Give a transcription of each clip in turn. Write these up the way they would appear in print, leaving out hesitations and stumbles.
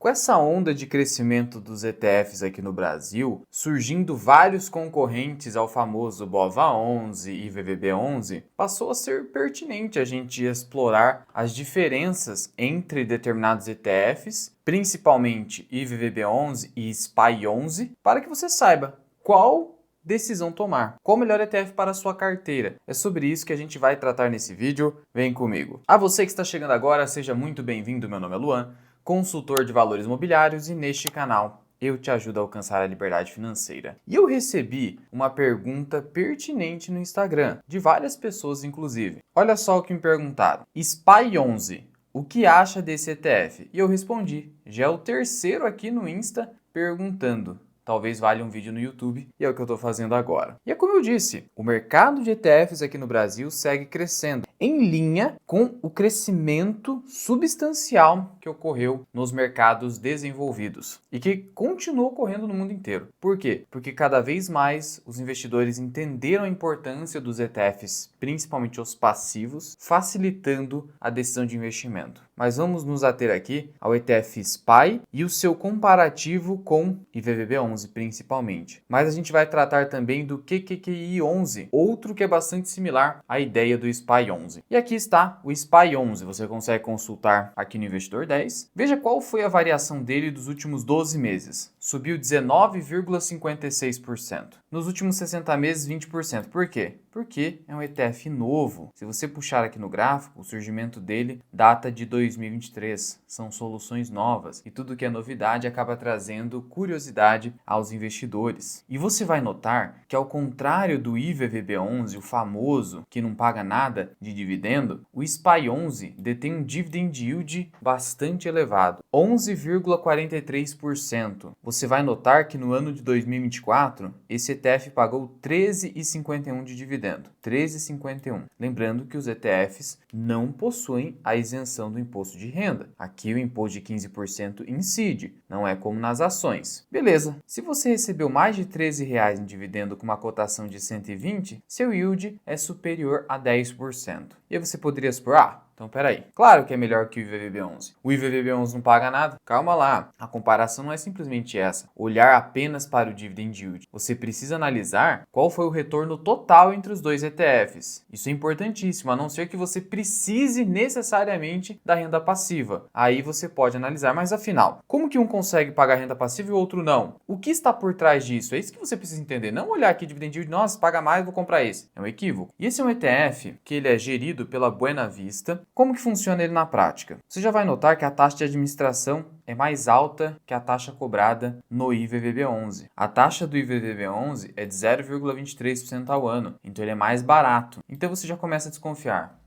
Com essa onda de crescimento dos ETFs aqui no Brasil, surgindo vários concorrentes ao famoso BOVA11 e VVB11, passou a ser pertinente a gente explorar as diferenças entre determinados ETFs, principalmente IVVB11 e SPY11, para que você saiba qual decisão tomar. Qual o melhor ETF para a sua carteira? É sobre isso que a gente vai tratar nesse vídeo. Vem comigo. A você que está chegando agora, seja muito bem-vindo. Meu nome é Luan, consultor de valores imobiliários, e neste canal eu te ajudo a alcançar a liberdade financeira. E eu recebi uma pergunta pertinente no Instagram, de várias pessoas inclusive. Olha só o que me perguntaram. SPY11, o que acha desse ETF? E eu respondi. Já é o terceiro aqui no Insta perguntando. Talvez valha um vídeo no YouTube, e é o que eu estou fazendo agora. E é como eu disse, o mercado de ETFs aqui no Brasil segue crescendo, em linha com o crescimento substancial que ocorreu nos mercados desenvolvidos e que continua ocorrendo no mundo inteiro. Por quê? Porque cada vez mais os investidores entenderam a importância dos ETFs, principalmente os passivos, facilitando a decisão de investimento. Mas vamos nos ater aqui ao ETF SPY e o seu comparativo com IVVB11 principalmente. Mas a gente vai tratar também do QQQI11, outro que é bastante similar à ideia do SPY11. E aqui está o SPY11, você consegue consultar aqui no Investidor 10. Veja qual foi a variação dele dos últimos 12 meses. Subiu 19,56%. Nos últimos 60 meses, 20%. Por quê? Porque é um ETF novo. Se você puxar aqui no gráfico, o surgimento dele data de 2023. São soluções novas e tudo que é novidade acaba trazendo curiosidade aos investidores. E você vai notar que, ao contrário do IVVB11, o famoso que não paga nada de dividendo, o SPY11 detém um dividend yield bastante elevado, 11,43%. Você vai notar que no ano de 2024, esse ETF pagou 13,51 de dividendo. 13,51. Lembrando que os ETFs não possuem a isenção do imposto de renda. Aqui o imposto de 15% incide, não é como nas ações. Beleza, se você recebeu mais de R$ 13 em dividendo com uma cotação de 120, seu yield é superior a 10%. E aí você poderia supor, então, peraí. Claro que é melhor que o IVVB11. O IVVB11 não paga nada? Calma lá. A comparação não é simplesmente essa. Olhar apenas para o dividend yield. Você precisa analisar qual foi o retorno total entre os dois ETFs. Isso é importantíssimo, a não ser que você precise necessariamente da renda passiva. Aí você pode analisar, mas afinal, como que um consegue pagar renda passiva e o outro não? O que está por trás disso? É isso que você precisa entender. Não olhar aqui dividend yield, nossa, paga mais, vou comprar esse. É um equívoco. E esse é um ETF que ele é gerido pela Buena Vista. Como que funciona ele na prática? Você já vai notar que a taxa de administração é mais alta que a taxa cobrada no IVVB11. A taxa do IVVB11 é de 0,23% ao ano, então ele é mais barato. Então você já começa a desconfiar.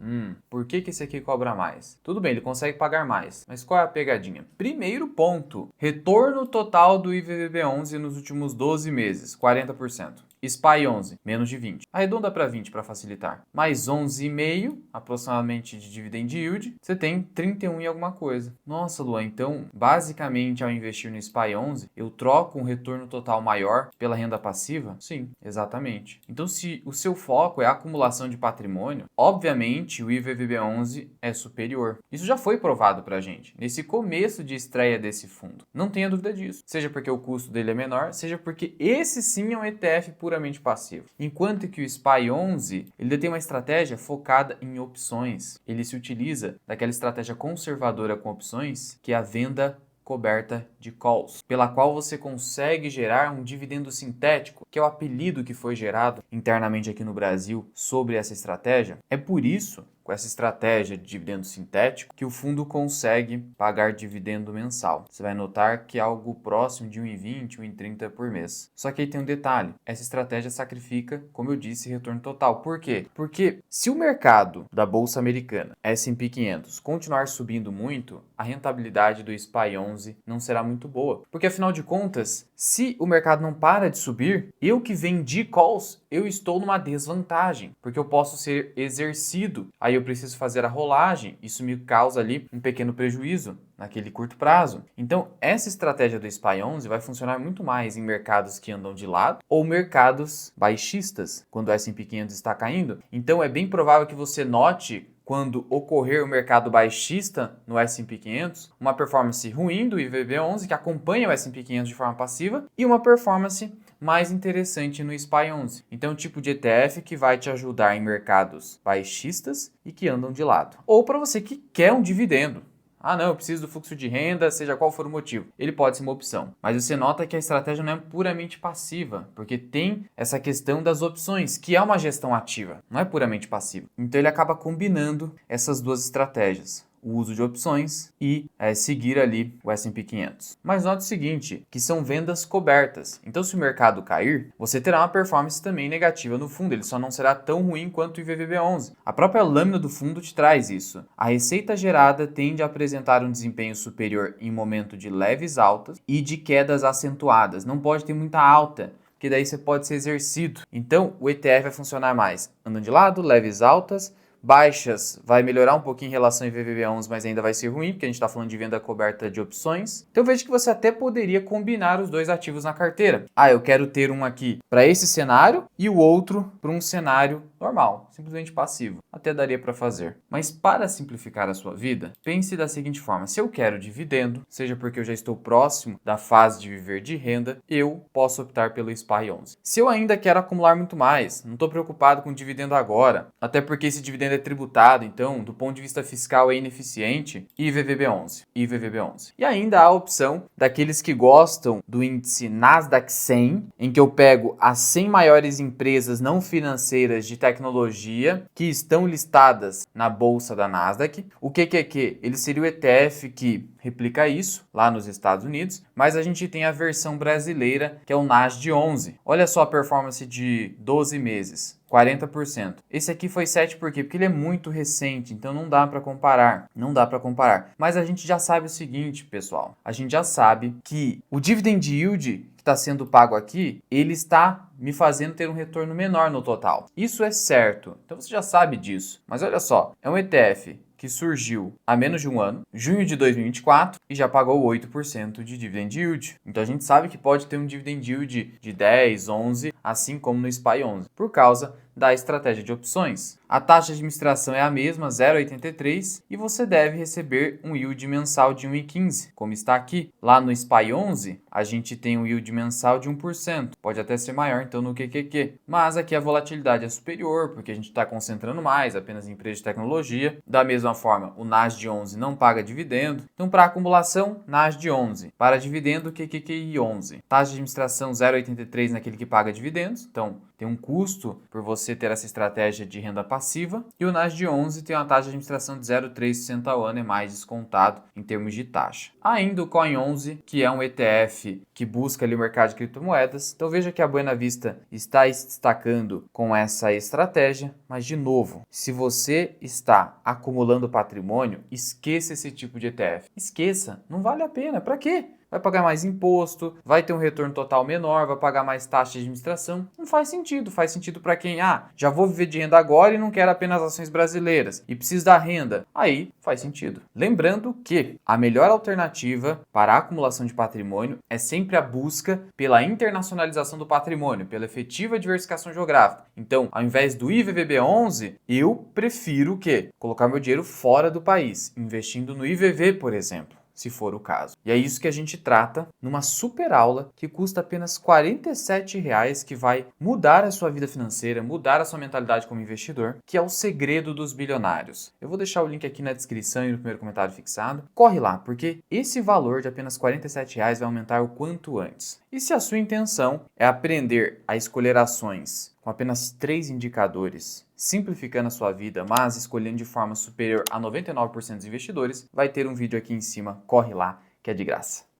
Por que esse aqui cobra mais? Tudo bem, ele consegue pagar mais, mas qual é a pegadinha? Primeiro ponto, retorno total do IVVB11 nos últimos 12 meses, 40%. SPY11, menos de 20. Arredonda para 20 para facilitar. Mais 11,5 aproximadamente de dividend yield, você tem 31 e alguma coisa. Nossa, Luan, então basicamente ao investir no SPY11, eu troco um retorno total maior pela renda passiva? Sim, exatamente. Então se o seu foco é a acumulação de patrimônio, obviamente o IVVB11 é superior. Isso já foi provado para a gente nesse começo de estreia desse fundo. Não tenha dúvida disso. Seja porque o custo dele é menor, seja porque esse sim é um ETF puramente passivo. Enquanto que o SPY11, ele tem uma estratégia focada em opções. Ele se utiliza daquela estratégia conservadora com opções, que é a venda coberta de calls, pela qual você consegue gerar um dividendo sintético, que é o apelido que foi gerado internamente aqui no Brasil sobre essa estratégia. É por isso, com essa estratégia de dividendo sintético, que o fundo consegue pagar dividendo mensal. Você vai notar que é algo próximo de 1,20, 1,30 por mês. Só que aí tem um detalhe, essa estratégia sacrifica, como eu disse, retorno total. Por quê? Porque se o mercado da Bolsa Americana, S&P 500, continuar subindo muito, a rentabilidade do SPY11 não será muito boa. Porque afinal de contas, se o mercado não para de subir, eu que vendi calls, eu estou numa desvantagem, porque eu posso ser exercido. Aí eu preciso fazer a rolagem, isso me causa ali um pequeno prejuízo naquele curto prazo. Então, essa estratégia do SPY11 vai funcionar muito mais em mercados que andam de lado ou mercados baixistas, quando o S&P 500 está caindo. Então, é bem provável que você note quando ocorrer o mercado baixista no S&P 500, uma performance ruim do IVVB11 que acompanha o S&P 500 de forma passiva e uma performance mais interessante no SPY 11. Então, um tipo de ETF que vai te ajudar em mercados baixistas e que andam de lado. Ou para você que quer um dividendo. Ah, não, eu preciso do fluxo de renda, seja qual for o motivo. Ele pode ser uma opção. Mas você nota que a estratégia não é puramente passiva, porque tem essa questão das opções, que é uma gestão ativa, não é puramente passiva. Então ele acaba combinando essas duas estratégias. O uso de opções e seguir ali o S&P 500. Mas note o seguinte, que são vendas cobertas. Então, se o mercado cair, você terá uma performance também negativa no fundo. Ele só não será tão ruim quanto o IVVB11. A própria lâmina do fundo te traz isso. A receita gerada tende a apresentar um desempenho superior em momento de leves altas e de quedas acentuadas. Não pode ter muita alta, porque daí você pode ser exercido. Então, o ETF vai funcionar mais andando de lado, leves altas, baixas vai melhorar um pouquinho em relação ao IVVB11, mas ainda vai ser ruim, porque a gente está falando de venda coberta de opções. Então veja que você até poderia combinar os dois ativos na carteira. Ah, eu quero ter um aqui para esse cenário e o outro para um cenário normal, simplesmente passivo. Até daria para fazer. Mas para simplificar a sua vida, pense da seguinte forma: se eu quero dividendo, seja porque eu já estou próximo da fase de viver de renda, eu posso optar pelo SPY 11. Se eu ainda quero acumular muito mais, não estou preocupado com dividendo agora, até porque esse dividendo é tributado, então, do ponto de vista fiscal é ineficiente, IVVB11. E ainda há a opção daqueles que gostam do índice Nasdaq 100, em que eu pego as 100 maiores empresas não financeiras de tecnologia que estão listadas na bolsa da Nasdaq. O que? Ele seria o ETF que replica isso lá nos Estados Unidos, mas a gente tem a versão brasileira, que é o NASD 11. Olha só a performance de 12 meses. 40%. Esse aqui foi 7 por quê? Porque ele é muito recente, então não dá para comparar. Mas a gente já sabe o seguinte, pessoal. A gente já sabe que o dividend yield que está sendo pago aqui, ele está me fazendo ter um retorno menor no total. Isso é certo. Então você já sabe disso. Mas olha só, é um ETF que surgiu há menos de um ano, junho de 2024, e já pagou 8% de dividend yield. Então a gente sabe que pode ter um dividend yield de 10, 11, assim como no SPY 11, por causa da estratégia de opções. A taxa de administração é a mesma, 0,83, e você deve receber um yield mensal de 1,15, como está aqui. Lá no SPY 11, a gente tem um yield mensal de 1%. Pode até ser maior, então, no QQQ. Mas aqui a volatilidade é superior, porque a gente está concentrando mais apenas em empresas de tecnologia. Da mesma forma, o NASD 11 não paga dividendo. Então, para acumulação, NASD 11. Para dividendo, QQQI 11. Taxa de administração 0,83 naquele que paga dividendos. Então, tem um custo por você ter essa estratégia de renda passiva. E o NASD 11 tem uma taxa de administração de 0,3% ao ano, é mais descontado em termos de taxa. Ainda o Coin 11, que é um ETF que busca ali o mercado de criptomoedas. Então veja que a Buena Vista está se destacando com essa estratégia. Mas, de novo, se você está acumulando patrimônio, esqueça esse tipo de ETF. Esqueça, não vale a pena. Para quê? Vai pagar mais imposto, vai ter um retorno total menor, vai pagar mais taxa de administração. Não faz sentido. Faz sentido para quem, já vou viver de renda agora e não quero apenas ações brasileiras e preciso da renda. Aí faz sentido. Lembrando que a melhor alternativa para a acumulação de patrimônio é sempre a busca pela internacionalização do patrimônio, pela efetiva diversificação geográfica. Então, ao invés do IVVB11, eu prefiro o quê? Colocar meu dinheiro fora do país, investindo no IVV, por exemplo, se for o caso. E é isso que a gente trata numa super aula que custa apenas R$ 47,00, que vai mudar a sua vida financeira, mudar a sua mentalidade como investidor, que é o segredo dos bilionários. Eu vou deixar o link aqui na descrição e no primeiro comentário fixado. Corre lá, porque esse valor de apenas R$ 47,00 vai aumentar o quanto antes. E se a sua intenção é aprender a escolher ações com apenas 3 indicadores, simplificando a sua vida, mas escolhendo de forma superior a 99% dos investidores, vai ter um vídeo aqui em cima, corre lá, que é de graça.